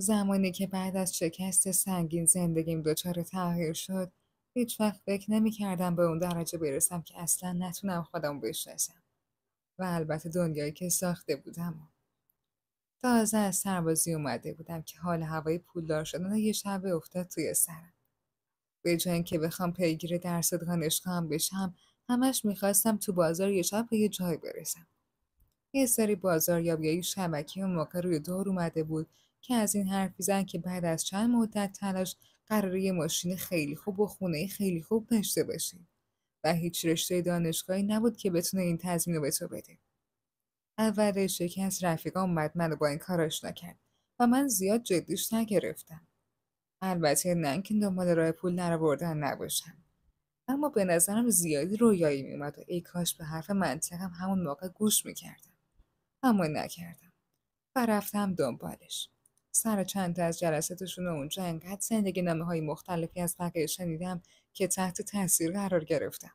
زمانی که بعد از شکست سنگین زندگیم دچار تغییر شد، هیچ وقت فکر نمی‌کردم به اون درجه برسم که اصلا نتونم خودم بشناسم و البته دنیایی که ساخته بودم. تازه از سربازی اومده بودم که حال هوای پولدار شدن یه شب افتاد توی سرم. به جای اینکه بخوام پیگیر درس دانشگاهم بشم، همش میخواستم تو بازار یه شب به یه جای برسم. یه سری بازاریابیای شبکی اون موقع روی دور اومده بود که از این حرفی زدن که بعد از چند مدت تلاش قراره یه ماشین خیلی خوب و خونه خیلی خوب داشته باشی و هیچ رشته دانشگاهی نبود که بتونه این تضمین رو به تو بده. اولش یکی از رفیقام اومد منو با این کار آشنا کرد و من زیاد جدیش نگرفتم. البته نه اینکه دنبال راه پول درآوردن نباشم، اما به نظرم زیادی رویایی میومد و ای کاش به حرف منطقم همون موقع گوش میکردم. اما نکردم و رفتم دنبالش. سر چند تا از جلساتشون رو اونجا انقدر زندگی نامه‌های مختلفی از بقیه شنیدم که تحت تاثیر قرار گرفتم.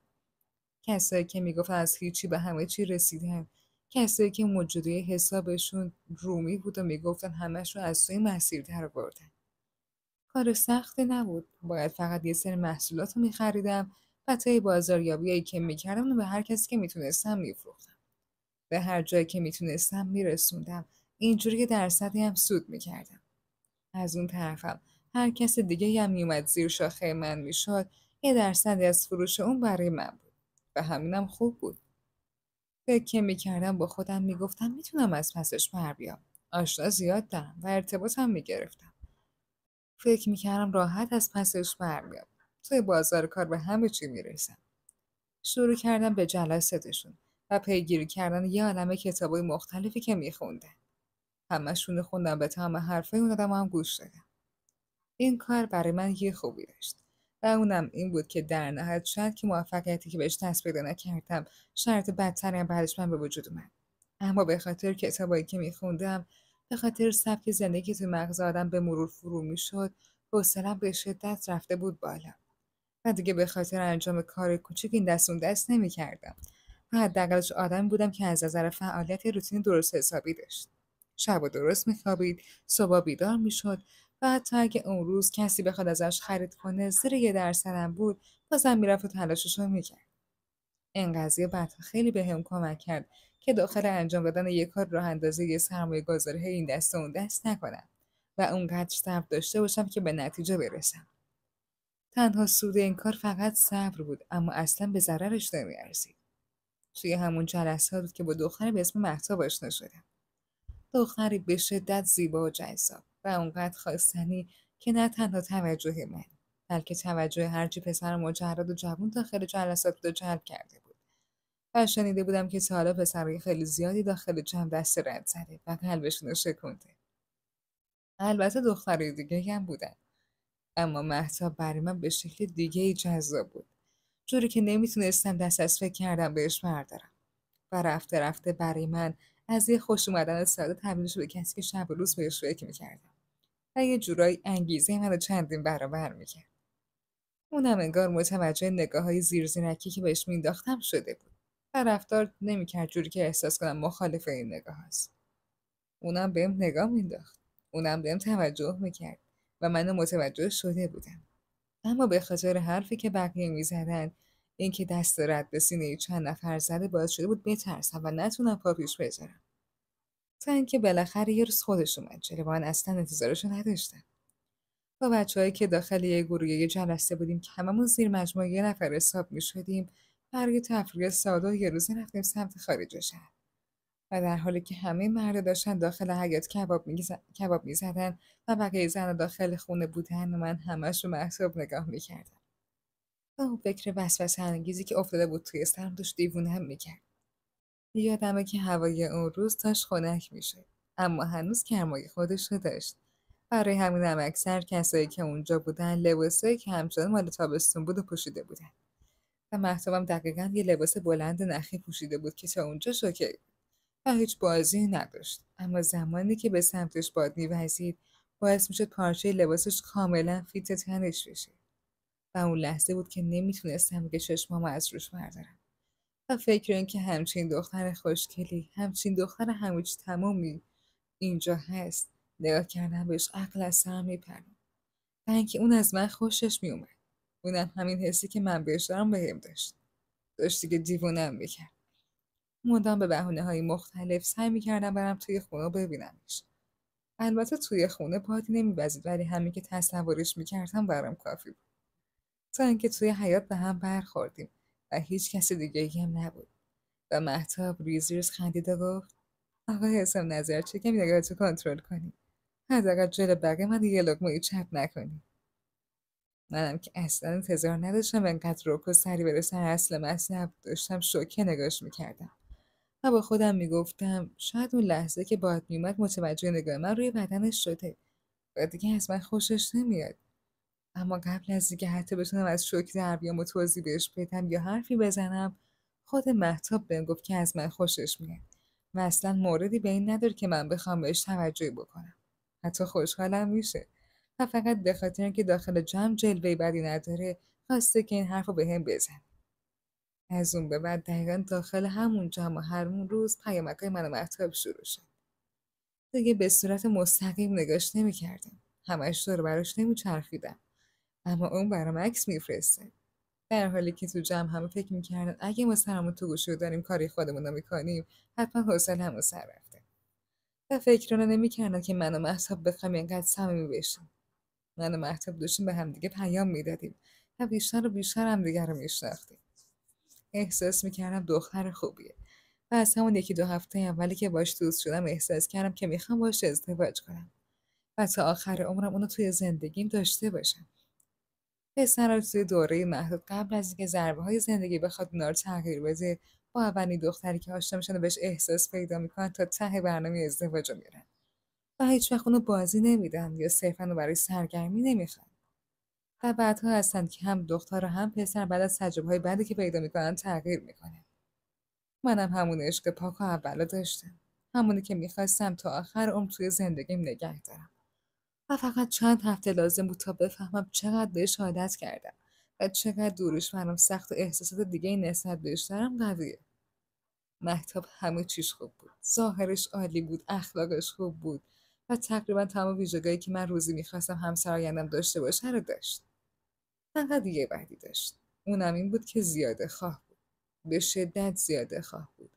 کسایی که میگفتن از هیچی به همه چی رسیدن، کسایی که موجودی حسابشون رومی بود و میگفتن همش رو از سوی مسیر درآوردن. کار سختی نبود. باید فقط یه سری محصولات رو میخریدم و طی بازاریابیایی که میکردم و به هر کسی که میتونستم میفروختم. به هر جایی که میتونستم میرسوندم. اینجوری که درصدی هم سود میکردم. از اون طرفم هر کس دیگه هم میومد زیر شاخه من میشد، یه درصدی از فروش اون برای من بود. و همینم خوب بود. فکر که میکردم با خودم میگفتم میتونم از پسش بر بیام. آشنا زیاد دارم و ارتباط هم میگرفتم. فکر میکردم راحت از پسش برمیام. توی بازار کار به همه چی میرسم. شروع کردم به جلساتشون و پیگیری کردن یه عالمه کتابای مختلفی که میخوندن. همه‌شون رو خوندم، به تمام حرفای اون آدم هم گوش دادم. این کار برای من یه خوبی داشت و اونم این بود که در نهایت شاید که موفقیتی که بهش دست پیدا نکردم شرط بدتری هم بعدش من به وجود اومد. اما به خاطر کتابایی که میخوندم، به خاطر سبک زندگی که تو مغز آدم به مرور فرو میشد، حوصله‌ام به شدت رفته بود بالا و دیگه به خاطر انجام کار کوچیک این دست اون دست نمیکردم و حداقلش آدمی بودم که از نظر فعالیت روتین درست حسابی داشت. شب و درست میخوابید، صبح بیدار میشد و حتی اگه اون روز کسی بخواد ازش خرید کنه زیر 1% هم بود، بازم میرفت و تلاشش رو میکرد. این قضیه بعد خیلی بهم کمک کرد که داخل انجام دادن یک کار راه اندازی یه سرمایه گذاری این دست و اون دست نکنم و اونقدر صبر داشته باشم که به نتیجه برسم. تنها سود این کار فقط صبر بود، اما اصلا به ضررش نمی‌ارزید. توی همون جلسات بود که با دختری به اسم مهتاب آشنا شدم. دختری به شدت زیبا و جذاب و اونقدر خواستنی که نه تنها توجه من، بلکه توجه هرچی پسر مجرد و جوون داخل جلسات رو جلب کرده بود. و شنیده بودم که تا حالا پسرای خیلی زیادی داخل جمع دست رد زده و قلبشون رو شکونده. البته دخترای دیگه هم بودن، اما مهتاب برای من به شکل دیگه‌ای جذاب بود. جوری که نمیتونستم دست از فکر کردم بهش بردارم. و رفته رفته برای من از یه خوش اومدن ساده تبدیل شد به کسی که شب و روز بهش فکر میکردم و یه جورایی انگیزه منو چندین برابر میکرد. اونم انگار متوجه نگاه‌های زیرزیرکی که بهش مینداختم شده بود و رفتار نمیکرد جوری که احساس کنم مخالف این نگاه هست. اونم بهم نگاه مینداخت. اونم بهم توجه میکرد و منو متوجه شده بودم. اما به خاطر حرفی که بقیه میزدن، اینکه دست رد به سینه چند نفر زده باعث شده بود بترسم و نتونم پا پیش بذارم. تا اینکه بالاخره یه روز خودش اومد جلوی من، اصلا انتظارشو نداشتم. با بچه‌هایی که داخل یه گروه یه جلسه بودیم که هممون زیر مجموعه یه نفر حساب می‌شدیم، برای تفریح ساده یه روزه رفتیم سمت خارج شهر و در حالی که همه مردا داشتن داخل حیاط کباب می‌زدن و بقیه زن‌ها داخل خونه بودن و من همش رو مهتاب نگاه می‌کردم. و اون فکر وسوسه انگیزی که افتاده بود توی سرم داشت دیوونه‌ام می‌کرد. یادمه که هوای اون روز داشت خنک می‌شد، اما هنوز گرمای خودش رو داشت. برای همینم اکثر کسایی که اونجا بودن لباسایی که همچنان مال تابستون بود و پوشیده بودن و مهتابم دقیقا یه لباس بلند نخی پوشیده بود که تا اونجا شوکه بود و هیچ بازی نداشت، اما زمانی که به سمتش باد می‌وزید باعث میشد پارچه لباسش کاملا فیت تنش بشه و اون لحظه بود که نمیتونستم که چشمامو از روش بردارم و فکر این که همچین دختر خوشگلی، همچین دختر همه چی تمامی اینجا هست، نگاه کردم بهش عقل از سرم میپرید و اینکه اون از من خوشش میومد. اونم همین حسی که من بهش دارم بهم داشت دیگه دیوونه‌ام میکرد. مدام به بهونه‌های مختلف سعی میکردم برم توی خونه و ببینمش. البته توی خونه بادی نمی‌وزید، ولی همین که تصورش میکردم برام کافی بود. تا اینکه توی حیاط به هم برخوردیم و هیچ کس دیگه‌ای هم نبود و مهتاب ریز ریز خندید و گفت آقا حسام نظر چه کمی نگاهتو کنترل کنی، حداقل جلو بقیه من یه لقمه چپ نکنی. منم که اصلا انتظار نداشتم انقدر رک و سری بره سر اصل مطلب، داشتم شوکه نگاش میکردم و با خودم میگفتم شاید اون لحظه که باد میومد متوجه نگاه من روی بدنش شده و دیگه از من خوشش نمیاد. اما قبل از اینکه حتی بتونم از شوک در بیام و توضیح بهش بدم یا حرفی بزنم، خود مهتاب بهم گفت که از من خوشش میاد و اصلا موردی به این نداره که من بخوام بهش توجه بکنم. حتی خوشحالم میشه و فقط به خاطر اینکه داخل جمع جلوه بدی نداره خواسته که این حرف رو بهم بزن. از اون به بعد دقیقا داخل همون جمع و هر روز پیامکای من و مهتاب شروع شد. دیگه به صورت مستقیم نگاش نمی‌کردم. همش دور براش نمیچرخیدم. اما اون برام عکس میفرسته. در حالی که تو جمع همه فکر میکردن اگه ما سرمون تو گوشی رو داریم کاری خودمون رو میکنیم حتما حوصله‌مون سر رفته و فکر رو نمیکردن که من و مهتاب بخوایم اینقدر صمیمی بشیم. من و مهتاب داشتیم به همدیگه پیام میدادیم و بیشتر و بیشتر همدیگه رو میشناختیم. احساس میکردم دختر خوبیه و از همون یکی دو هفته اولی که باش دوست شدم احساس کردم که میخوام باش ازدواج کنم و تا آخر عمرم اونو توی زندگیم داشته باشم. پسر توی دوره محدود قبل از اینکه ضربه‌های زندگی بخواد اونا رو تغییر بده، با اولین دختری که آشنا میشن و بهش احساس پیدا میکنن تا ته برنامه ازدواج رو میرن و هیچ وقت اونو بازی نمیدن یا صرفا رو برای سرگرمی نمیخوان. و بعدها هستن که هم دختر و هم پسر بعد از تجربه‌های بعدی که پیدا میکنن تغییر میکنن. منم همون عشق پاک و اولا داشتم، همونی که میخواستم تا آخر عمر توی زندگیم نگه دارم. و فقط چند هفته لازم بود تا بفهمم چقدر بهش عادت کردم و چقدر دورش برام سخت و احساسات دیگه نسبت بهش دارم قویه. مهتاب همه چیش خوب بود. ظاهرش عالی بود، اخلاقش خوب بود و تقریبا تمام ویژگی‌هایی که من روزی میخواستم همسر آیندم داشته باشه رو داشت. فقط یه بدی داشت. اونم این بود که زیاده خواه بود. به شدت زیاده خواه بود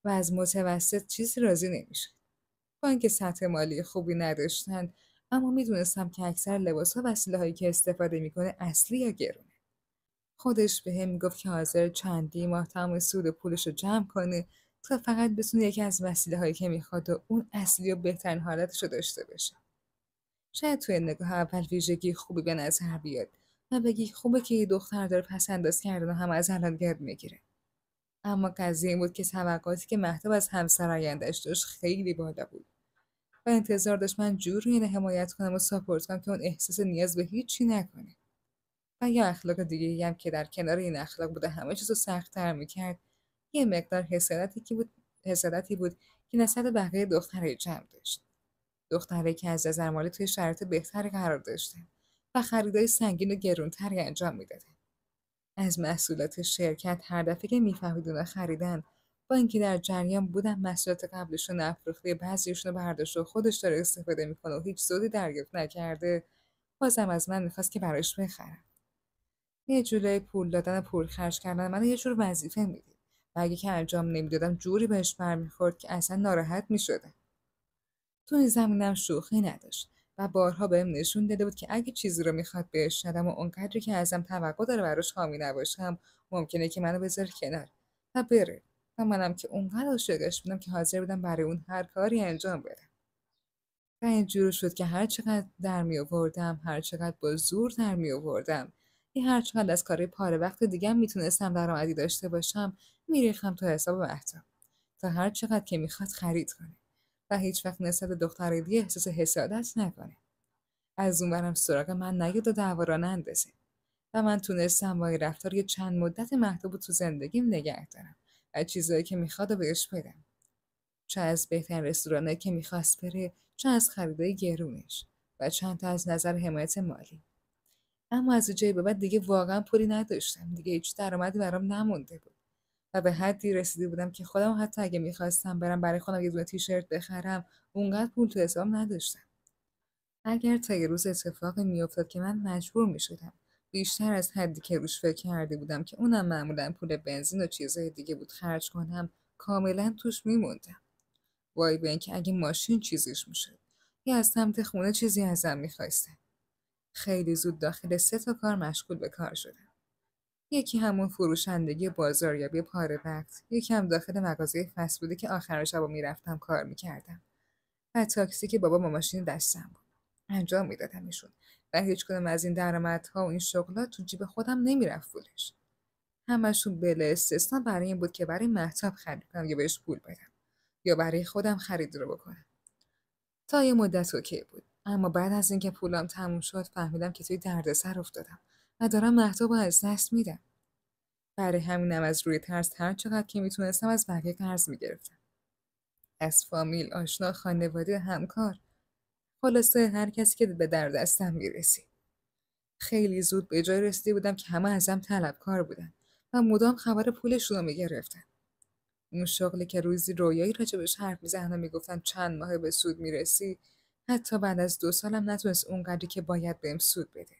و از متوسط چیزی راضی نمیشد. با اینکه سطح مالی خوبی نداشتن، اما میدونستم که اکثر لباس‌ها و وسیله‌هایی که استفاده میکنه اصلی یا گرونه. خودش بهم میگفت که حاضر چندی ماه تمام سود و پولش رو جمع کنه تا فقط بتونه یکی از وسیله‌هایی که میخواد و اون اصلی و بهترین حالتش رو داشته باشه. شاید توی نگاه اول ویژگی خوبی به نظر بیاد و بگی خوبه که یه دختر داره پس انداز کردن و هم از الان یاد میگیره. اما قضیه این بود که توقعاتی که مهتاب از همسر آینده‌اش داشت خیلی بالا بود و انتظار داشت من جوری اینو حمایت کنم و ساپورت کنم که اون احساس نیاز به هیچی نکنه. و یه اخلاق دیگه‌ای هم که در کنار این اخلاق بوده همه چیزو سخت‌تر می‌کرد، یه مقدار حسادتی بود که نسبت به بقیه دخترای جمع داشت. دخترایی که از نظر مالی توی شرایط بهتری قرار داشتن و خریدای سنگین و گرونتری انجام میدادن. از محصولات شرکت هر دفعه که میفهمید اونا خریدن، با اینکه در جریان بودم محصولات قبلشون نفروخته بعضیشون رو برداشت و خودش داره استفاده میکنه و هیچ سودی دریافت نکرده، بازم از من میخواست که براش بخرم. یه جورایی پول دادن و پول خرج کردن من یه جور وظیفه میدید و اگه که انجام نمیدادم جوری بهش برمیخورد که اصلا ناراحت میشدم. تو این زمینم شوخی نداشت و بارها بهم نشون داده بود که اگه چیزی رو میخواد بهش ندم و اونقدری که ازم توقع داره براش حامی نباشم، ممکنه که منو بذاره کنار و بره و منم که اونقدر عاشقش بودم که حاضر بودم برای اون هر کاری انجام بدم. و اینجور شد که هر چقدر در می آوردم، هر چقدر با زور در می آوردم، هر چقدر از کارهای پاره وقت دیگه میتونستم درآمدی داشته باشم، میریختم تو حساب مهتاب تا هر چقدر که میخواد خرید کنه و هیچ وقت نسبت به دختر دیگه احساس حسادت نکنه. از اون برم سراغ من نیاد و دعوا را نندازه و من تونستم با این رفتار یه چند مدت مهتاب تو زندگیم نگه دارم و چیزایی که میخواد و بهش بدم. چه از بهترین رستورانایی که میخواست بره، چه از خریدای گرونش و چند تا از نظر حمایت مالی. اما از جایی به بعد دیگه واقعا پولی نداشتم، دیگه هیچ درآمدی برام نمونده بود و به حدی رسیده بودم که خودم حتی اگه میخواستم برم برای خودم یه دونه تیشرت بخرم اونقدر پول تو حسابم نداشتم. اگر تا یه روز اتفاقی میافتاد که من مجبور میشدم بیشتر از حدی که روش فکر کرده بودم که اونم معمولا پول بنزین و چیزهای دیگه بود خرج کنم، کاملا توش میموندم. وای به اینکه اگه ماشین چیزیش میشد یا از سمت خونه چیزی ازم میخواستن. خیلی زود داخل 3 کار مشغول به کار شدم. یکی همون فروشندگی بازاریابی پاره وقت، یکی هم داخل مغازه فس‌فودی که آخر شبا میرفتم کار میکردم، و تاکسی که بابا با ماشین دستم بود. انجام میدادمشون و هیچ کدوم از این درآمدها و این شغلات تو جیب خودم نمیرفت پولش. همشون بلا استثنا برای این بود که برای مهتاب خرید کنم یا بهش پول بدم یا برای خودم خرید رو بکنم. تا یه مدت اوکی بود، اما بعد از اینکه پولم تموم شد فهمیدم که توی دردسر افتادم و دارم مهتاب رو از دست میدم. برای همینم از روی ترس هر چقدر که میتونستم از بقیه قرض میگرفتم، از فامیل، آشنا، خانواده، همکار، خلاصه هر کسی که به در دستم میرسید. خیلی زود به جای رسیده بودم که همه ازم طلبکار بودن و مدام خبر پولشون رو میگرفتن. اون شغلی که روزی رویایی راجبش حرف میزنن و میگفتن چند ماه به سود میرسی، حتی بعد از 2 سالم نتونست اونقدری که باید بهم سود بده.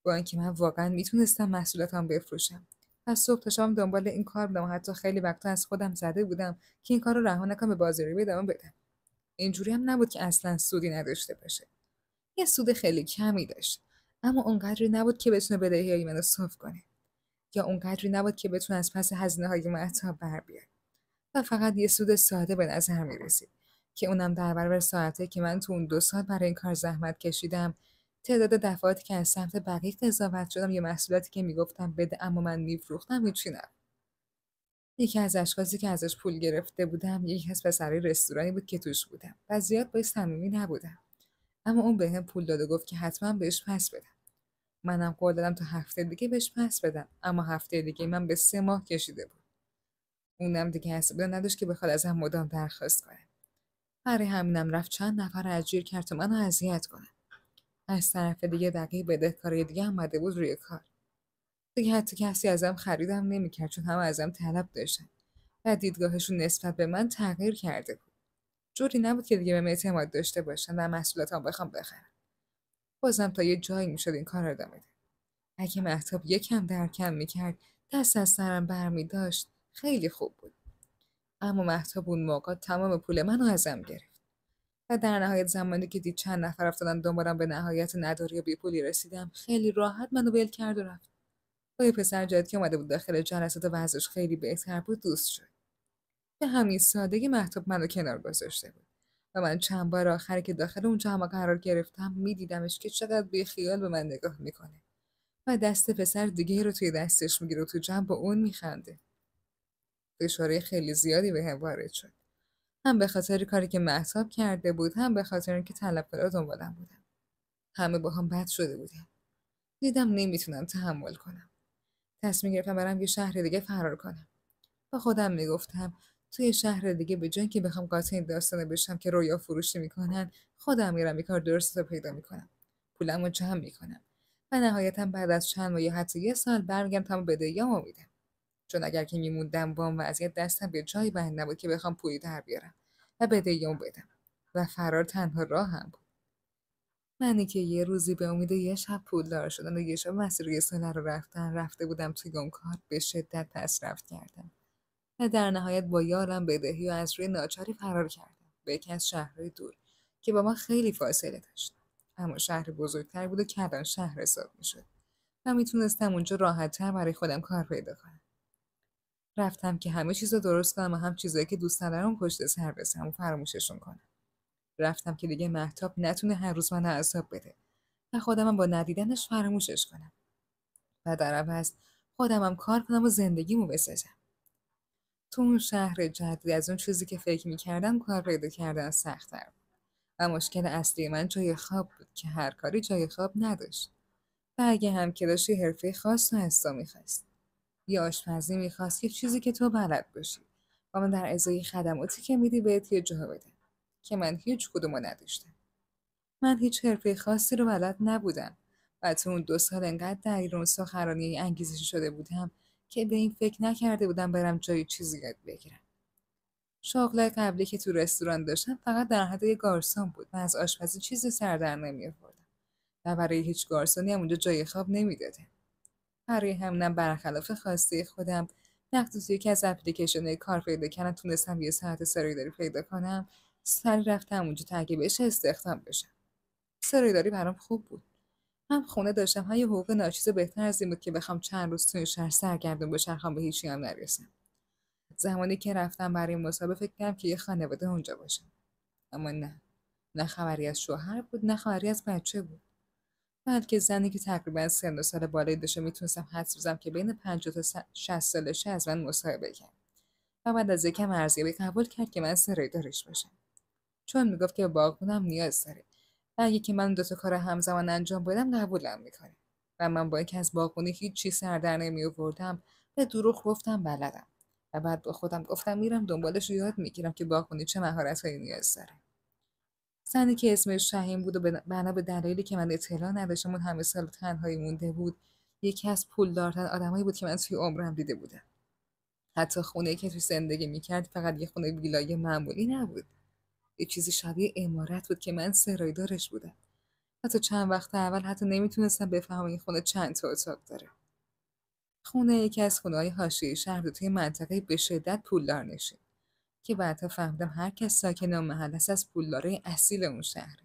با اینکه من واقعا میتونستم محصولاتم بفروشم. از صبح تا شام دنبال این کار بودم و حتی خیلی وقتا از خودم زده بودم که این کار رو رها نکنم، به بازاریابی ادامه بدم. اینجوری هم نبود که اصلا سودی نداشته باشه. یه سود خیلی کمی داشت، اما اونقدری نبود که بتونه بدهیای منو صاف کنه، یا اونقدری نبود که بتونه از پس هزینه‌های مهتاب بر بیاره. و فقط یه سود ساده به نظر می‌رسید که اونم در برابر ساعتی که من تو اون 2 سال برای این کار زحمت کشیدم، تعداد دفعاتی که از سمت بقیه قضاوت شدم یا محصولاتی که میگفتم بده اما من میفروختم هیچی نبود. یکی از اشخاصی که ازش پول گرفته بودم یکی از پسرای رستورانی بود که توش بودم و زیاد باهاش صمیمی نبودم، اما اون بهم پول داد و گفت که حتما بهش پس بدم. منم قول دادم تا هفته دیگه بهش پس بدم، اما هفته دیگه من به 3 ماه کشیده بود. اونم دیگه حوصله نداشت که بخواد ازم مدام درخواست کنه. برای همینم رفت چند نفر رو اجیر کرد تا منو اذیت کنه. از طرف دیگه بقیه بدهکارای دیگه هم اومده بود روی کار. دیگه حتی کسی ازم خریدم نمیکرد چون همه ازم طلب داشتن و دیدگاهشون نسبت به من تغییر کرده بود. جوری نبود که دیگه بهم اعتماد داشته باشن و محصولاتم بخوام بخرم. بازم تا یه جایی میشد این کار رو ادامه بدم. اگه مهتاب یکم درکم میکرد، دست از سرم برمی داشت، خیلی خوب بود. اما مهتاب اون موقع تمام پول منو ازم گرفت و در نهایت زمانی که دید چند نفر افتادن دنبالم به نهایت نداری و بیپولی رسیدم، خیلی راحت منو ول کرد و رفت. با یه پسر جدید که اومده بود داخل جلسات و وضعش خیلی بهتر بود دوست شد. به همین سادگی مهتاب منو کنار گذاشته بود و من چند بار آخری که داخل اون جمع قرار گرفتم میدیدمش که چقدر بیخیال به من نگاه میکنه و دست پسر دیگه رو توی دستش میگیره و تو جمع با اون میخنده. فشار خیلی زیادی بهم وارد شد، هم به خاطر کاری که مهتاب کرده بود، هم به خاطر اینکه طلبکارا دنبالم بودن. همه با هم بد شده بودن. دیدم نمیتونم تحمل کنم. تصمیم گرفتم برم یه شهر دیگه فرار کنم. با خودم میگفتم توی شهر دیگه به جای اینکه بخوام قاطع این داستانه بشم که رویا فروشی میکنن، خودم میرم یه کار درست رو پیدا میکنم. پولمو جمع میکنم و نهایتا بعد از چند ماه یا حتی 1 سال برمیگردم تمام بدهیامو میدم. چون اگر که میموندم با اون وضعیت دستم به جایی بند نبود که بخوام پولی در بیارم و بدهیامو بدم و فرار تنها راهم بود. منی که یه روزی به امید یه شب پولدار شدن و یه شب مسیر یه ساله رو رفته بودم توی اون کار، به شدت پیشرفت کردم و در نهایت با یارم بدهی و از روی ناچاری فرار کردم به یکی از شهرهای دور که با ما خیلی فاصله داشت، اما شهر بزرگتر بود و کلان شهر حساب میشد و میتونستم اونجا راحت‌تر برای خودم کار پیدا کنم. رفتم که همه چیزو درست کنم و هم چیزایی که دوست ندارم پشت سر بزنم و فراموششون کنم. رفتم که دیگه مهتاب نتونه هر روز من عذاب بده و خودمم با ندیدنش فراموشش کنم و در عوض خودمم کار کنم و زندگیمو بسازم. تو اون شهر جدید از اون چیزی که فکر میکردم کار پیدا کردن سخت‌تر بود و مشکل اصلی من جای خواب بود که هر کاری جای خواب نداشت و اگه هم که داشت یه حرفه خاص و از تو میخواست. یه آشپزی میخواست، یه چیزی که تو بلد باشی و من در ازای خدماتی که میدی بهت یه جا بده که من هیچ کدومو نداشتم. من هیچ حرفه خاصی رو بلد نبودم و تو اون 2 سال انقدر درگیر اون سخنرانی انگیزشی شده بودم که به این فکر نکرده بودم برم جای چیزی یاد بگیرم. شغل قبلی که تو رستوران داشتم فقط در حد یه گارسون بود و از آشپزی چیزی سر در نمی‌آوردم و برای هیچ گارسونی هم اونجا جای خواب نمیدادن. برای همینم برخلاف خواسته خودم وقتی توی یکی از اپلیکیشن‌های کار پیدا کردم تونستم یه ساعت سرایداری پیدا کنم، سری رفتم اونجا تا اگه بشه استخدام بشم. سرایداری برام خوب بود. هم خونه داشتم، هم یه حقوق ناچیز بهتر از این بود که بخوام چند روز توی شهر سرگردون بچرخم به هیچی هم نرسم. زمانی که رفتم برای مصاحبه فکر کردم که یه خانواده اونجا باشه، اما نه. نه خبری از شوهر بود، نه خبری از بچه بود. بلکه زنی که تقریبا سن و سال بالایی داشته میتونستم حدس بزنم که بین 50 تا 60 سالشه از من مصاحبه کرد و بعد از یکم ارزیابی قبول کرد که من سرایدارش باشم. چون میگفت که باغبونم نیاز داره و اگه که من 2 تا کار همزمان انجام بدم قبولم میکنه و من با اینکه از باغبونی هیچی سر در نمیآوردم به دروغ گفتم بلدم و بعد با خودم گفتم میرم دنبالش رو یاد میگیرم که باغبونی چه مهارت‌هایی نیاز داره. زنی که اسمش شهین بود و بنا به دلایلی که من اطلاع نداشتم اون همه سال تنهایی مونده بود، یکی از پولدارترین آدمایی بود که من توی عمرم دیده بودم. حتی خونه‌ای که توی زندگی میکرد فقط یه خونه ویلای معمولی نبود، یه چیزی شبیه عمارت بود که من سرایدارش بودم. حتی چند وقت اول حتی نمیتونستم بفهمم این خونه چند تا اتاق داره. خونه یکی از خونه‌های حاشیه شهر بود توی منطقه به شدت پولدار نشین که بعدها فهمیدم هر کس ساکن اون محل است از پولدارای اصیل اون شهره.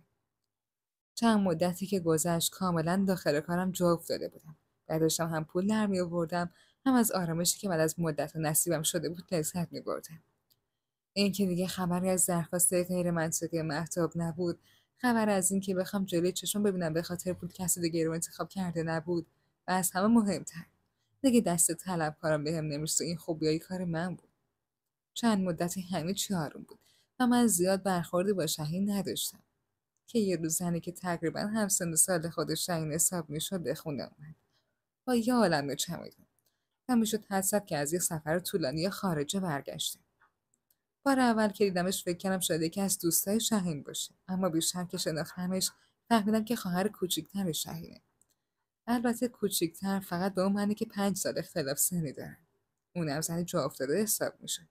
چند مدتی که گذشت کاملا داخل کارم جا افتاده بودم و داشتم هم پول در می‌آوردم، هم از آرامشی که بعد از مدت نصیبم شده بود لذت می‌بردم. این که دیگه خبری از درخواست غیر منطقی مهتاب نبود، خبر از این که بخوام جلوی چشم ببینم به خاطر پول کسی دیگه رو انتخاب کرده نبود و از همه مهمتر دیگه دست طلبکارم بهم نمی‌رسید. این خوبیای کار من بود. چند مدتی همه چی آروم بود و من زیاد برخوردی با شهین نداشتم که یه روز زنی که تقریبا همسن سال خودش شهین حساب میشد به خونه اومد با یه عالمه چمدون و میشد حدسد که از یه سفر طولانی خارجه برگشته. بار اول که دیدمش فکر کردم شاید یکی از دوستای شهین باشه، اما بیشتر که شناختمش فهمیدم که خواهر کوچیک‌تر شهینه. البته کوچیک‌تر فقط به اون معنی که 5 سال اختلاف سنی دارن. اونم زنی جا افتاده حساب میشه.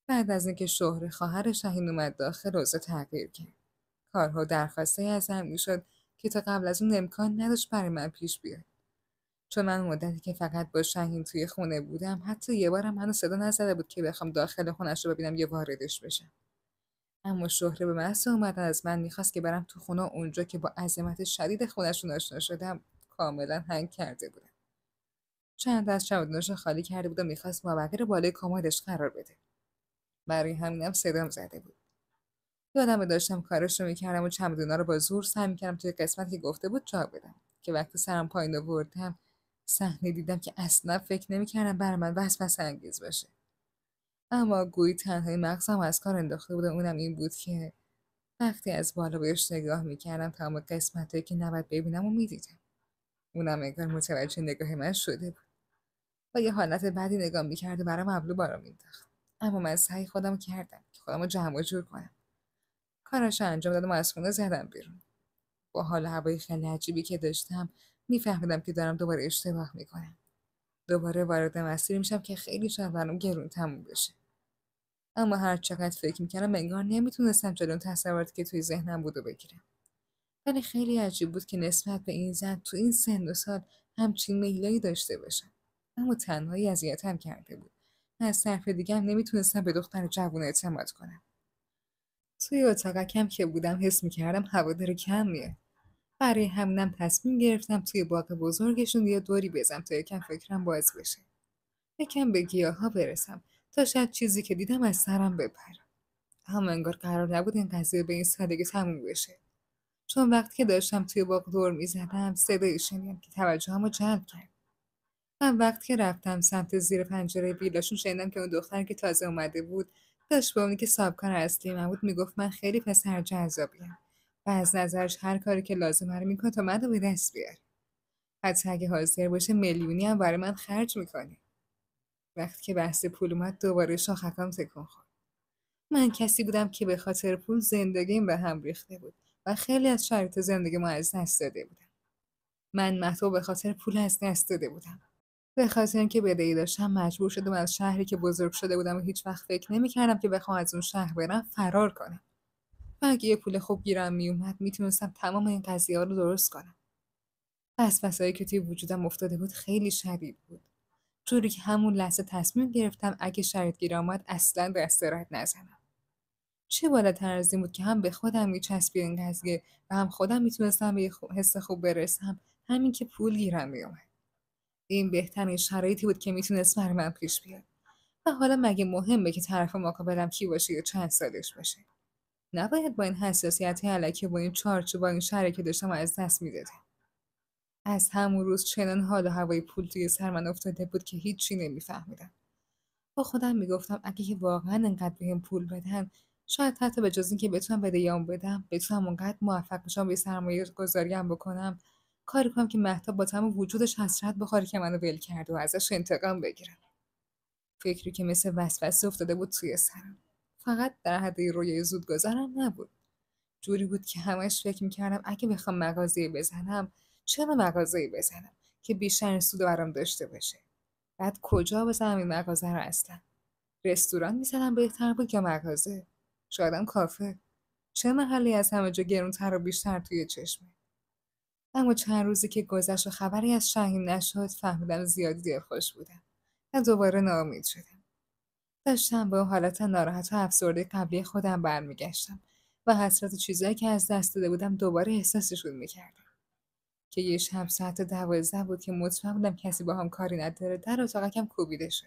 بعد از اینکه شهر خواهر شهین اومد داخل، اوضاع تغییر کرد. کارها و درخواستایی ازم میشد که تا قبل از اون امکان نداشت برای من پیش بیاد. چون من مدتی که فقط با شهین توی خونه بودم حتی یه بارم منو صدا نزده بود که بخوام داخل خونش رو ببینم یا واردش بشم. اما شهره به محض اومدن از من میخواست که برم تو خونه، اونجا که با عظمت شدید خونشون آشنا شدم کاملا هنگ کرده بودم. چند از چمدوناشو خالی کرده بود و میخواست مابقی رو بالای کمدش قرار بده. برای همینم صدام زده بود. یادمه داشتم کارش رو میکردم و چمدونا رو با زور سعی میکردم توی قسمتی که گفته بود جا بدم که وقتی سرم پایین آوردم صحنه دیدم که اصلا فکر نمیکردم برای من وسوسه انگیز باشه. اما گویی تنهایی مغزم از کار انداخته بود و اونم این بود که وقتی از بالا بهش نگاه میکردم تمام قسمتایی که نباید ببینم و میدیدم. اونم انگار متوجه نگاه من شده بود. با یه حالت بدی نگاه میکرد و برام ابرو بارا مینداخت. اما من سعی خودم کردم که خودم رو جمع و جور کنم. کارش انجام دادم و از خونه زدم بیرون. با حال هوای خیلی عجیبی که داشتم میفهمیدم که دارم دوباره اشتباه میکنم. دوباره وارد مسیری میشم که خیلی شاید برام گرون تموم بشه. اما هر چقدر فکر میکردم انگار نمیتونستم جلوی اون تصوراتی که توی ذهنم بود و بگیرم. ولی خیلی عجیب بود که نسبت به این زن تو این سن و سال همچین میلایی داشته باشم. اما تنهایی اذیتم کرده بود. از طرف دیگه هم نمیتونستم به دختر جوون اعتماد کنم. توی اتاقکم که بودم حس میکردم هوادارو کم میاد. برای همینم تصمیم گرفتم توی باغ بزرگشون یه دوری بزنم تا یکم فکرم باز بشه. یکم به گیاها برسم تا شاید چیزی که دیدم از سرم بپره. اما انگار قرار نبود این قضیه به این سادگی تموم بشه. چون وقتی که داشتم توی باغ دور میزدم صدایی شنیدم که توجهمو جلب کرد. من وقتی که رفتم سمت زیر پنجره ویلاشون شنیدم که اون دختر که تازه اومده بود داشت به اونی که صاحبکار اصلی من بود میگفت من خیلی پسر جذابیم و از نظرش هر کاری که لازمه رو میکنه تا منو به دست بیاره. حتی اگه حاضر باشه میلیونی هم برای من خرج میکنه. وقتی که بحث پول اومد دوباره شاخکام تکون خورد. من کسی بودم که به خاطر پول زندگیم به هم ریخته بود و خیلی از شرایط زندگی ما از دست داده بودم. من مهدو به خاطر پول از دست داده بودم. به خاطر اینکه بدهی داشتم مجبور شدم از شهری که بزرگ شده بودم و هیچ وقت فکر نمی‌کردم که بخوام از اون شهر برم فرار کنم. و اگه یه پول خوب گیرم میومد میتونستم تمام این قضیه ها رو درست کنم. وسوسه‌ای که توی وجودم افتاده بود خیلی شدید بود. جوری که همون لحظه تصمیم گرفتم اگه شرایط گیر آمد اصلا به استراحت نزنم. چه بالاتر از این بود که هم به خودم میچسبید این قضیه و هم خودم میتونستم به یه حس خوب برسم، همین که پول گیرم میومد. این بهترین شرایطی بود که میتونست برای من پیش بیاد. و حالا مگه مهمه که طرف مقابلم کی باشه یا چند سالش باشه؟ نباید با این حساسیت الکی با این چارچوب با این شهری که داشتم از دست میدادم. از همون روز چنان حال و هوای پول توی سر من افتاده بود که هیچی نمیفهمیدم. با خودم میگفتم اگه که واقعا انقدر بهم پول بدن، شاید حتی به جز اینکه بتونم بدهیام بدم بتونم اونقدر موفق بشم به سرمایه گذاریم بکنم، کاری کنم که مهتاب با تمام وجودش حسرت بخوره که منو ول کرده و ازش انتقام بگیرم. فکری که مثل وسوسه افتاده بود توی سرم. فقط در حد رویای زودگذرم نبود. جوری بود که همش فکر میکردم اگه بخوام مغازه‌ای بزنم، چرا مغازه‌ای بزنم که بیشتر سود برام داشته باشه. بعد کجا بزنم این مغازه رو اصلا؟ رستوران میزنم بهتر بود یا مغازه؟ شایدم کافه. چه محلی از همه جا گرونتر و بیشتر توی چشمه؟ اما چند روزی که گذشت و خبری از شاهین نشد فهمیدم زیادی دلخوش بودم و دوباره ناامید شدم. داشتم با حالت ناراحت و افسرده قبلی خودم برمیگشتم و حسرت چیزایی که از دست داده بودم دوباره احساسشون میکردم. که یه شب ساعت 12 بود که مطمئن بودم کسی با هم کاری نداره، در اتاقکم کوبیده شد.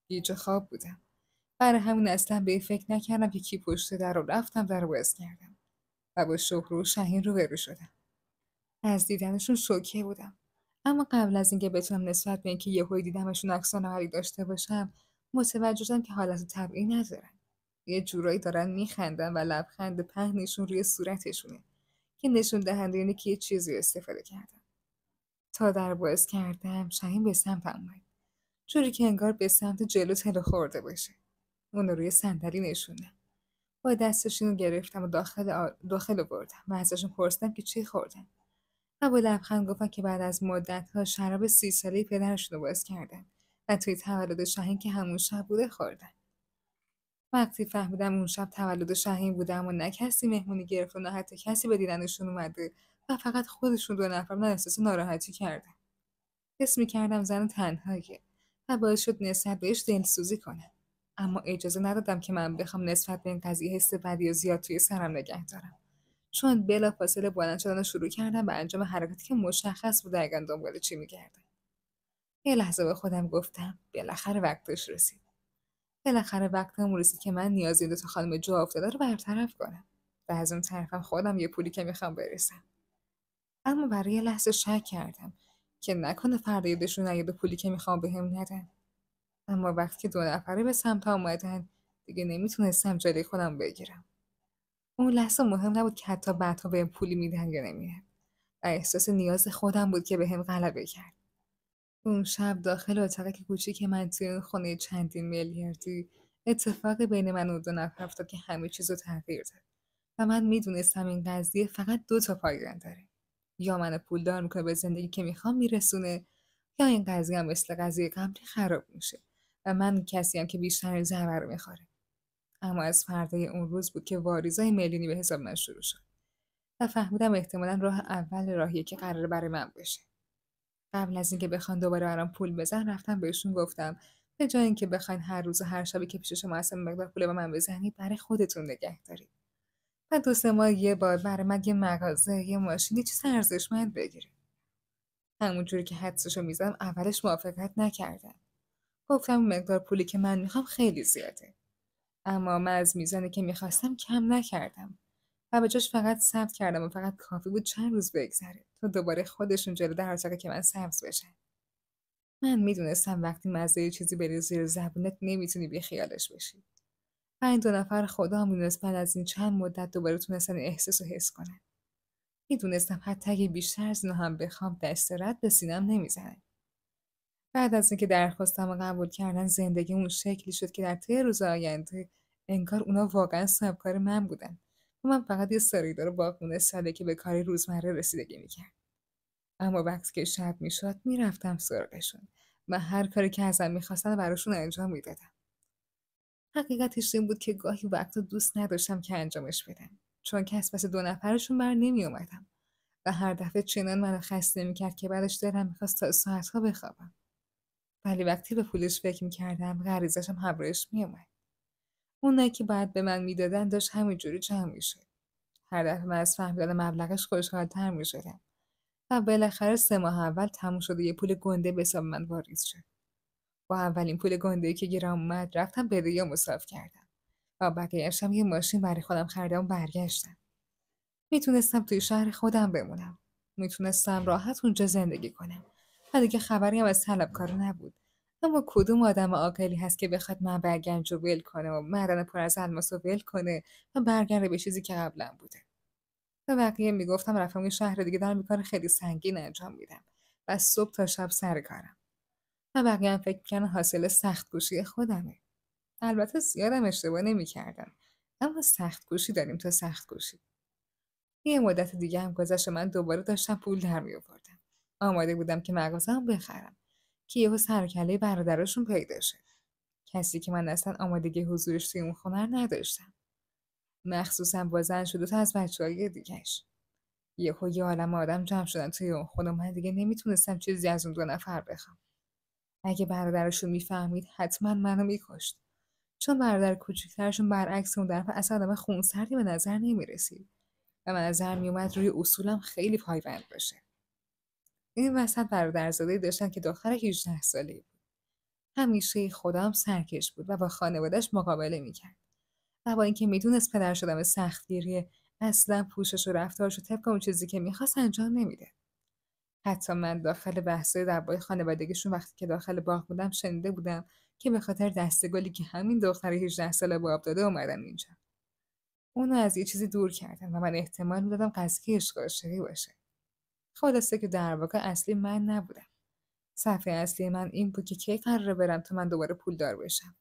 گیج خواب بودم. برای همون اصلا به این فکر نکردم که کی پشت در رو رفتم در رو باز کردم و با شهر و شاهین روبرو شدم. از دیدنشون شوکه بودم. اما قبل از اینکه بتونم نسبت به اینکه یهویی دیدمشون عکس‌العملی داشته باشم، متوجه شدم که حالت طبیعی ندارن. یه جورایی دارن میخندن و لبخند پهنشون روی صورتشونه که نشون دهنده اینه که یه چیزی استفاده کردن. تا در باز کردم شاهین به سمتم اومد، جوری که انگار به سمت جلو تلو خورده باشه. اون رو روی صندلی نشوندم. با دستشون رو گرفتم و داخل بردم و ازشون پرسیدم که چی خوردن. و با لبخند گفتن که بعد از مدت‌ها شراب 30 ساله‌ای پدرشون رو باز کردن و توی تولد شاهین که همون شب بوده خوردن. وقتی فهمیدم اون شب تولد شاهین بوده اما نه کسی مهمونی گرفت و نه حتی کسی به دیدنشون اومده و فقط خودشون 2 نفر، من احساس ناراحتی کردم. حس می‌کردم زن تنهاییه و باعث شد نسبت بهش دلسوزی کنم. اما اجازه ندادم که من بخوام نسبت به این قضیه حس بدی و زیاد توی سرم نگه دارم. چون بلافاصله بلند شدن رو شروع کردم به انجام حرکاتی که مشخص بود دقیقا دنبال چی می‌گردم. یه لحظه به خودم گفتم بالاخره وقتش رسید. بالاخره وقتم رسید که من نیاز این 2 تا خانم جا افتاده رو برطرف کنم. و از اون طرفم خودم یه پولی که میخوام برسم. اما برای یه لحظه شک کردم که نکنه فردا یادشون نیاد پولی که میخوام بهم ندن. اما وقتی که 2 نفره به سمت آمدن دیگه نمیتونستم جلوی خودم بگیرم. اون لحظه مهم نبود که حتی بعدها بهم پولی میدن یا نمیدن. و احساس نیاز خودم بود که بهم غلبه کرد. اون شب داخل اتاق کوچیک من توی اون خونه چندین میلیاردی اتفاق بین من و 2 نفر افتاد که همه چیز رو تغییر داد. و من میدونستم این قضیه فقط 2 تا پایان داره. یا منو پولدار میکنه به زندگی که میخوام میرسونه، یا این قضیه هم مثل قضیه قبلی خراب میشه و من کسیم که بیشتر ضرر رو میخوره. اما از فردای اون روز بود که واریزای میلیونی به حساب من شروع شد و فهمیدم احتمالاً راه اول راهیه که قراره برای من بشه. قبل از اینکه بخوان دوباره برام پول بزن رفتم بهشون گفتم به جای اینکه بخواین هر روز و هر شبی که پیش شما هستم مقدار پول به من بزنید، برای خودتون نگه دارید. و 2 3 ماه یه بار برای من یه مغازه، یه ماشین، یه چیز ارزشمند بگیرید. همونجوری که حدسشو میزدم اولش موافقت نکردن. گفتم اون مقدار پولی که من میخوام خیلی زیاده. اما من از میزانی که میخواستم کم نکردم و به جاش فقط ثبت کردم و فقط کافی بود چند روز بگذره تا دوباره خودشون جلو در اتاق که من سبز بشن. من میدونستم وقتی مزه یه چیزی بری زیر زبونت نمیتونی بیخیالش بشی. و این 2 نفر خدا هم میدونست بعد از این چند مدت دوباره تونستن این احساس رو حس کنن. میدونستم حتی اگه بیشتر از اینو هم بخوام دست رد به سینم نمیزنه. بعد از اینکه درخواستم رو قبول کردن زندگی اون شکلی شد که در طی روز آینده انگار اونا واقعا سابکار من بودن و من فقط یه سریدار باغبون ساده که به کاری روزمره رسیدگی میکرد. اما وقتی که شب میشد میرفتم سراغشون و هر کاری که ازم میخواستن براشون انجام میدادم. حقیقتش این بود که گاهی وقتا دوست نداشتم که انجامش بدم، چون که از پس 2 نفرشون بر نمی اومدم و هر دفعه چنان منو خسته میکرد که بعدش دلم میخواست تا ساعتها بخوابم. ولی وقتی به پولش فکر میکردم غریزشم همراهش میومد. اونایی که بعد به من میدادن داشت همینجوری جمع میشد. هر دفعه من از فهمیدن مبلغش خوشحال‌تر میشدم و بالاخره 3 ماه اول تموم شد و یه پول گنده به حساب من واریز شد. با اولین پول گنده‌ای که گیرم اومد رفتم بدهیامو صاف کردم و بقیه‌اش هم یه ماشین برای خودم خریدم و برگشتم. میتونستم توی شهر خودم بمونم. میتونستم راحت اونجا زندگی کنم. و دیگه خبری هم از طلبکارا نبود. اما کدوم آدم عاقلی هست که بخواد منبع گنج رو ول کنه و معدن پر از الماس رو ول کنه و برگرده به چیزی که قبلا بوده. به بقیه میگفتم رفتم یه شهر دیگه دارم یه کار خیلی سنگین انجام میدم و از صبح تا شب سر کارم. و بقیه هم فکر می‌کردن حاصل سخت‌کوشی خودمه. البته زیادم اشتباه نمی‌کردم. اما سخت‌کوشی داریم تا سخت‌کوشی. یه مدت دیگه هم گذشت و من دوباره داشتم پول در می‌آوردم. آماده بودم که مغازه‌ام بخرم که یهو سر و کله برادراشون پیدا شد. کسی که من اصلا آمادگی حضورش توی اون خونه رو نداشتم. مخصوصا با زن شد و تا از بچه‌های دیگه‌ش. یهو یه عالمه آدم جمع شدن توی اون خونه و من دیگه نمیتونستم چیزی از اون 2 نفر بخوام. اگه برادرشون میفهمید حتما منو میکشت. چون برادر کوچیک‌ترشون برعکس اون طرف اصلا آدم خونسردی به نظر نمی‌رسید و به نظر میومد روی اصولم خیلی پایبند باشه. این وسط برادرزاده‌ای داشتن که دختر 18 ساله‌ای بود. همیشه خودم سرکش بود و با خانواده‌اش مقابله می‌کرد. و با اینکه میدونست پدر شدم سختگیریه، اصلا پوشش و رفتارش رو طبق اون چیزی که میخواست انجام نمیده. حتی من داخل بحث‌های دعوای خانوادگیشون وقتی که داخل باغ بودم شنیده بودم که به خاطر دسته‌گلی که همین دختر 18 ساله به آب داده اومدن اینجا. اونو از یه چیزی دور کردن و من احتمال میدادم قضیه عشق و عاشقی باشه. خلاصه که در واقع اصلی من نبودم. صفحه اصلی من این بود که کی قراره برم تا من دوباره پولدار بشم.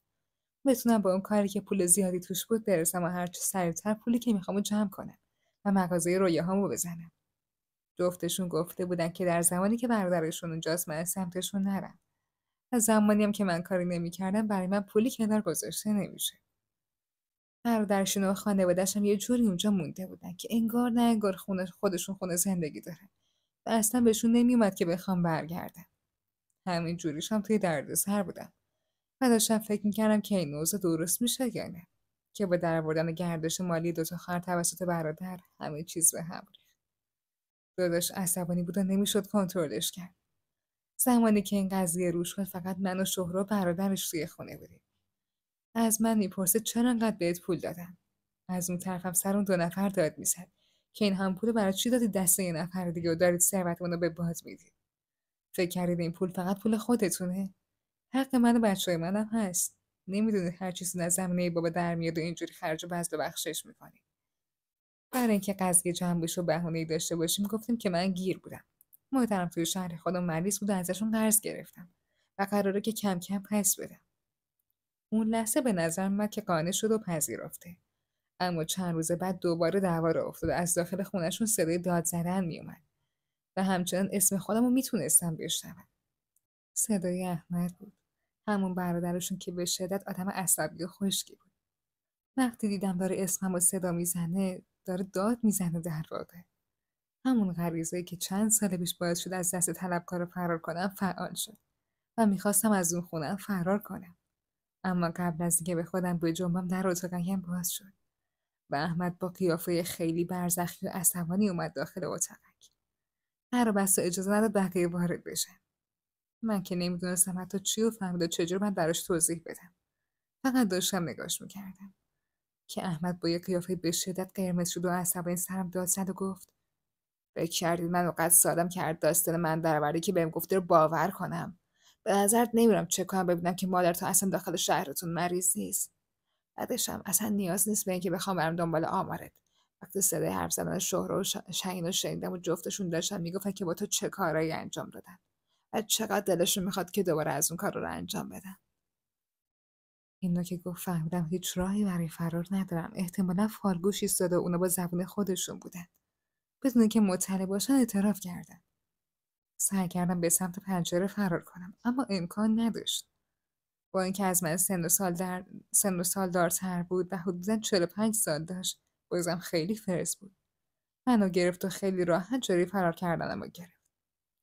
بتونم با اون کاری که پول زیادی توش بود برسم و هرچه سریعتر پولی که میخوامو جمع کنم و مغازه رویاهامو بزنم. جفتشون گفته بودن که در زمانی که برادرشون اونجاست من سمتشون نرم. و زمانی هم که من کاری نمی‌کردم برای من پولی کنار گذاشته نمیشه. برادرشون و خانواده‌ش هم یه جوری اونجا مونده بودن که انگار نه انگار خودشون خونه زندگی دارن و اصلا بهشون نمیومد که بخوام برگردم. همین جوریش هم توی دردسر بودم و داشتم فکر میکردم که این موضوع درست میشه یا نه، که با درآوردن گردش مالی 2 تا خواهر توسط برادر همه چیز به هم ریخت. داداش عصبانی بود و نمیشد کنترلش کرد. زمانی که این قضیه روش شد فقط من و شهره و برادرش توی خونه بودیم. از من میپرسه چرا انقدر بهت پول دادم. از اون طرفم سر اون 2 نفر داد میزد که این هم پول برای چی دادی دست یه نفر دیگه و دارید ثروتمون رو به باد میدید. فکر کردید این پول فقط پول خودتونه؟ حق من و بچه‌های منم هست. نمیدونید هر چیزی از زمینه بابا در میاد و اینجوری خرج و بذل و بخشش میکنید. برای اینکه قضیه جنبش و بهونه‌ای داشته باشیم گفتیم که من گیر بودم. مادرم توی شهر خودم مریض بود و ازشون قرض گرفتم و قراره که کم کم پس بدم. اون لحظه به نظر اومد که قانع شد و پذیرفته. اما چند روز بعد دوباره دعوا راه افتاد و از داخل خونه‌شون صدای داد زدن میومد و همچنان اسم خودم رو میتونستم بشنوم. صدای احمد بود. همون برادرشون که به شدت آدم عصبی و خشکی بود. وقتی دیدم داره اسمم رو صدا میزنه داره داد میزنه در واقع. همون غریزه‌ای که چند سال پیش باعث شد از دست طلبکارا فرار کنم فعال شد و میخواستم از اون خونه فرار کنم. اما قبل از اینکه به خودم بجنبم در اتاقم باز شد و احمد با قیافه خیلی برزخی و عصبانی اومد داخل اتاقک. در رو بست و اجازه نداد بقیه وارد بشن. من که نمیدونستم حتی چی و فهمید و چجور من براش توضیح بدم. فقط داشتم نگاش میکردم که احمد با یه قیافه به شدت قرمز شد و عصبانی سرم داد زد و گفت فکر کردید من اونقدر سادم که هر داستان من درباره که بهم گفته رو باور کنم؟ به نظرت نمیرم چه کنم ببینم که مادر تو اصلا داخل شهرتون مریض نیست. بعدش هم اصلا نیاز نیست به اینکه بخوام برم دنبال آمارت. وقتی صدای حرف زدن شهره و شهین رو شنیدم و جفتشون داشتن میگفتن که با تو چه کارایی انجام دادن و چقدر دلشون میخواد که دوباره از اون کار رو انجام بدن. اینو که گفت فهمیدم هیچ راهی برای فرار ندارم. احتمالا فالگوش ایستاده و اونا با زبون خودشون بودن. بدون اینکه مطلع باشن اعتراف کردن. سعی کردم به سمت پنجره فرار کنم، اما امکان نداشت. با اینکه از من سن و سال دارتر بود و حدوداً 45 سال داشت، بازم خیلی فرز بود. منو گرفت و خیلی راحت جلوی فرار کردنمو گرفت.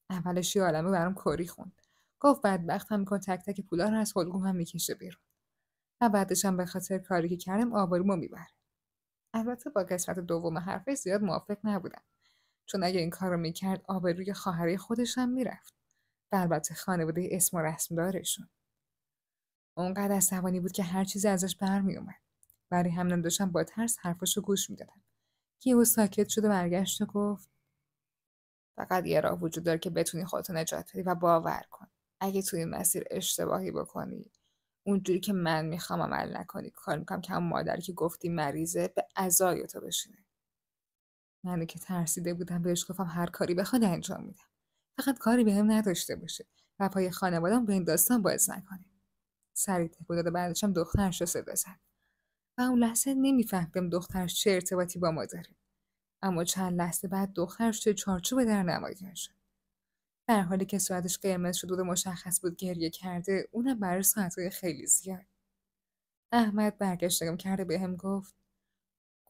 اولش یه عالمه برام کری خوند. گفت بدبختم میکن تک تک پولا رو از حلقومم میکشه بیرون. و بعدش هم به خاطر کاری که کردم آبرومو میبره. البته با قسمت دوم حرفش زیاد موافق نبودم. چون اگه این کارو میکرد آبروی خواهرای خودش هم میرفت. و البته خانواده اسم و رسم دارشون. اونقدر عصبانی بود که هر چیزی ازش برمیومد. برای همینم داشتم با ترس حرفاشو گوش میدادم. یهو ساکت شد و برگشت و گفت فقط یه راه وجود داره که بتونی خودتو نجات بدی و باور کن. اگه توی این مسیر اشتباهی بکنی، اونجوری که من میخوام عمل نکنی، کار میکنم که همون مادری که گفتی مریضه به عزای تو بشینه. منو که ترسیده بودم بهش گفتم هر کاری بخواد انجام میدم. فقط کاری بهم نداشته باشه و پای خانواده‌ام به این داستان باز نکنه. سریع تکون داد و بعدش هم دخترش رو صدا زد. و اون لحظه نمیفهمیدم دخترش چه ارتباطی با ما داره. اما چند لحظه بعد دخترش توی چارچوب در نمایان شد. در حالی که صورتش قرمز شده بود و مشخص بود گریه کرده، اونم برای ساعتهای خیلی زیاد. احمد برگشت نگام کرده بهم گفت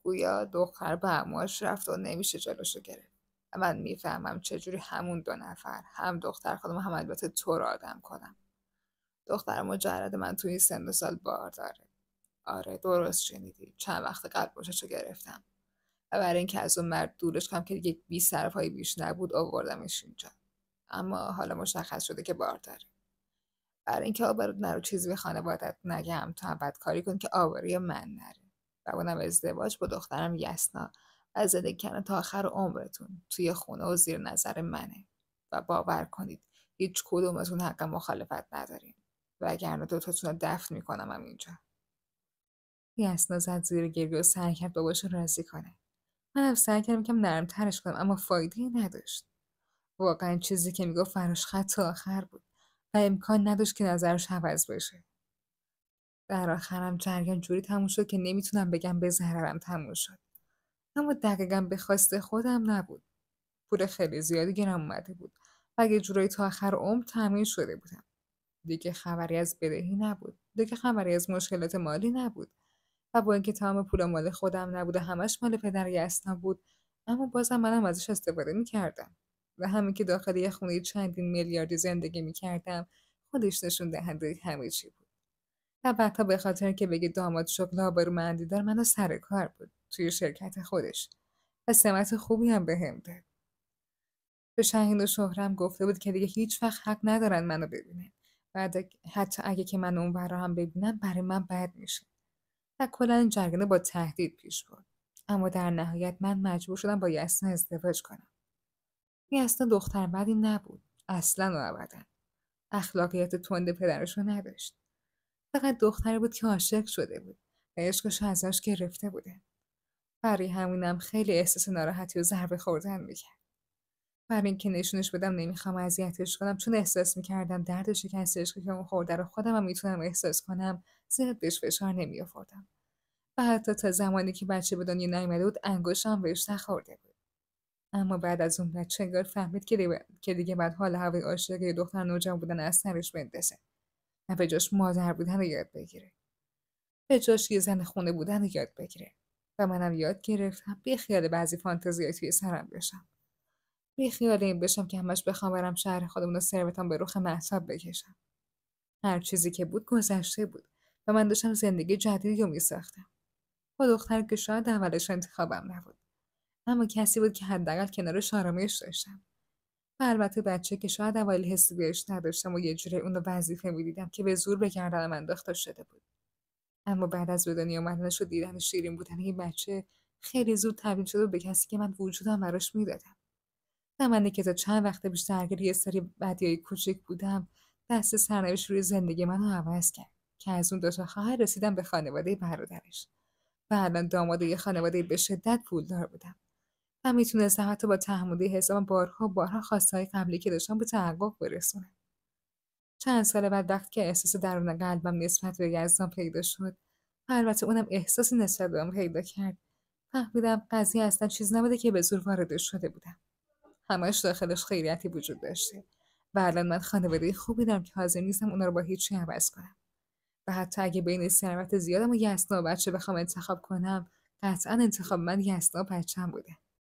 گویا دختر به عموهاش رفت و نمیشه جلوشو گرفت. و من میفهمم چجوری همون دو نفر، هم دختر خودم هم البته تو رو آدم کنم. دختر مجرد من توی این سن و سال بار داره. آره درست شنیدی، چند وقت قبل گوششو گرفتم و برای اینکه از اون مرد دورش کنم که دیگه بی سر پایی بیش نبود آوردمش اینجا. اما حالا مشخص شده که بار داره. برای اینکه آبرود نرو چیزی به خانوادت نگم، تو هم بدکاری کن که آبروی من نره. و اونم ازدواج با دخترم یسنا و زندگی کردن تا آخر عمرتون توی خونه و زیر نظر منه. و باور کنید هیچ کدومتون حق مخالفت نداریم. وگرنه دوتاتون رو دفن میکنم اینجا. یسنا زد زیر گریه و سعی کرد باباشو راضی کنه. منم سعی کردم کم نرمترش کنم اما فایده نداشت. واقعا چیزی که میگفت فراش خط آخر بود و امکان نداشت که نظرش عوض بشه. در آخرم جریان جوری تموم شد که نمیتونم بگم به ضررم تموم شد. اما دقیقا به خواست خودم نبود. پول خیلی زیادی گیرم اومده بود و یه جورایی تا آخر عمر تامین شده بودم. دیگه خبری از بدهی نبود. دیگه خبری از مشکلات مالی نبود. و با اینکه تمام پول مال خودم نبود و همش مال پدر یسنا بود، اما بازم منم ازش استفاده میکردم. و همین که داخل یه خونه چندین میلیاردی زندگی میکردم خودش نشون دهنده همه چی بود. و بعدها به خاطر که بگه داماد شغل آبرومندی دار منو سر کار بود توی شرکت خودش و سمت خوبی هم بهم داد. به شاهین و شهرم گفته بود که دیگه هیچ وقت حق ندارن منو ببینن. حتی اگه که من اون هم ببینن برای من بد میشه. و کلا این جریانه با تهدید پیش برد. اما در نهایت من مجبور شدم با یسنا ازدواج کنم. یسنا دختر بدی نبود. اصلا و ابدا. اخلاقیات تند پدرش رو نداشت. فقط دختری بود که عاشق شده بود و عشقش ازش گرفته بوده. برای همینم خیلی احساس ناراحتی و ضربه خوردن میکرد. برای اینکه نشونش بدم نمیخوام اذیتش کنم، چون احساس میکردم درد شکست عشقی که اون خورده رو خودم هم میتونم احساس کنم، زیاد بهش فشار نمیآوردم. و حتی تا زمانی که بچه به دنیا نیامده بود انگشتم بهش نخورده بود. اما بعد از اون بچه انگار فهمید که دیگه بعد حال هوای عاشق دختر نوجوان بودن از سرش بندازه و به جاش مادر بودن رو یاد بگیره. به جاش یه زن خونه بودن رو یاد بگیره. و منم یاد گرفتم بی خیال بعضی فانتزیای توی سرم بشم. بی خیال این بشم که همش بخوام برم شهر خودمون و ثروتم به رخ مهتاب بکشم. هر چیزی که بود گذشته بود و من داشتم زندگی جدیدی رو میساختم. با دختری که شاید اولش انتخابم نبود، اما کسی بود که حداقل کنارش آرامش داشتم. و البته بچه که شاید اوایل حسی بهش نداشتم و یه جوری اون رو وظیفه میدیدم که به زور به گردنم انداخته شده بود. اما بعد از به دنیا اومدنش و دیدن شیرین بودن این بچه خیلی زود تبدیل شده به کسی که من وجودم براش میدادم. زمانی که تا چند وقت پیش درگیر یه سری بدیای کوچیک بودم، دست سرنوشت روی زندگی منو عوض کرد که از اون دوتا خواهر رسیدم به خانواده برادرش. و الان داماد یه خانواده به شدت پولدار بودم و میتونستم حتی با تحمل حسابم بارها خواستهای قبلی که داشتم به تحقق برسونم. چند سال بعد وقتی که احساس درون قلبم نسبت به یزدان پیدا شد و البته اونم احساسی نسبت به من پیدا کرد، فهمیدم قضیه اصلا چیز نبوده که به زور وارد شده بودم. همش داخلش خیریتی وجود داشته و الان من خانواده خوبی دارم که حاضر نیستم اونا رو با هیچی عوض کنم. و حتی اگه بین ثروت زیادم و یسنا و بچه بخوام انتخاب کنم، قطعا انتخاب من یسنا و بچه‌م بوده.